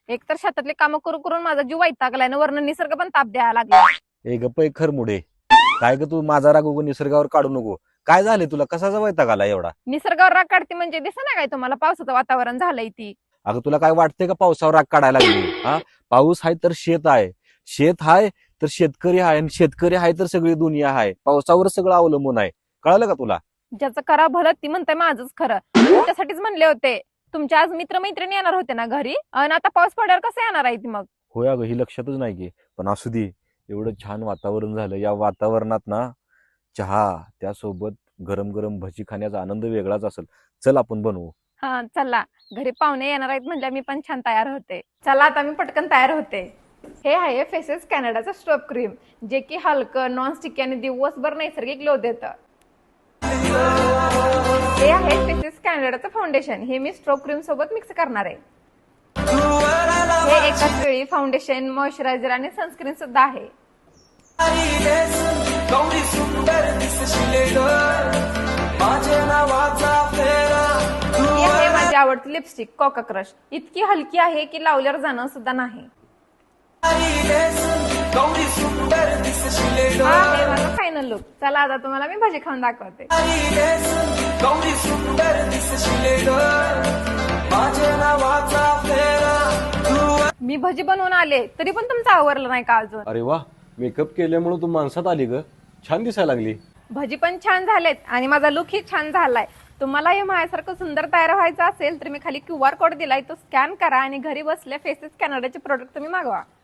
एकतर शेतातले कामं करून करून माझा जीव वैतागलाय ना, वरनं निसर्ग पण ताप द्यायला लागला. ए गप्प एक खरमुडे. काय ग तू माझा राग उगं निसर्गावर काढू नको. काय झाले तुला, कसाचा वैताग आला एवढा? निसर्गावर राग काढते म्हणजे दिसत नाही काय तुम्हाला, पावसाचं वातावरण झालंय ती. अगं तुला काय वाटतंय का पावसावर राग काढायला लागली? हा, पाऊस आहे तर शेत आहे, शेत आहे तर शेतकरी आहे, आणि शेतकरी आहे तर सगळी दुनिया आहे. पावसावर सगळं अवलंबून आहे. कळालं का तुला? ज्याचं करा भलं ती म्हणताय माझंच खरं. तुमच्यासाठीच म्हणले होते. तुमच्या आज मित्रमैत्रिणी येणार होते ना घरी, आणि आता पाऊस पडल्यावर कसं येणार आहे ती मग? होय अगं, ही लक्षातच नाही की. पण असू दे, एवढं छान वातावरण झालं. या वातावरणात ना चहा, त्यासोबत गरम गरम भजी खाण्याचा आनंद वेगळाच असेल. चल आपण बनवू. हा चला, घरी पाहुणे येणार आहेत म्हणजे मी पण छान तयार होते. चला आता मी पटकन तयार होते. हे आहे फेसेस कॅनडाचं स्ट्रोब क्रीम, जे की हलकं, नॉन स्टिकी आणि दिवसभर नैसर्गिक ग्लो देतं. हे आहे फेसेस कॅनडाचं फाउंडेशन, हे मी स्ट्रोब क्रीम सोबत मिक्स करणार आहे. हे एकाच वेळी फाउंडेशन, मॉइश्चरायझर आणि सनस्क्रीन सुद्धा आहे. ही आहे माझी आवडती लिपस्टिक कोका क्रश. इतकी हलकी आहे की लावल्यावर जाणं सुद्धा नाही. हा आहे माझा फायनल लुक. चला आता तुम्हाला मी भजी खाऊन दाखवते. मी भजी बनवून आले तरी पण तुमचं आवरलं नाही का अजून? अरे वा, मेकअप केल्यामुळे तू माणसात आली ग. छान दिसायला लागली. भजी पण छान झालेत आणि माझा लुक ही छान झालाय. तुम्हाला हे माझ्यासारखं सुंदर तयार व्हायचं असेल तर मी खाली QR कोड दिलाय, तो स्कॅन करा आणि घरी बसल्या फेसेस कॅनडाचे प्रोडक्ट तुम्ही मागवा.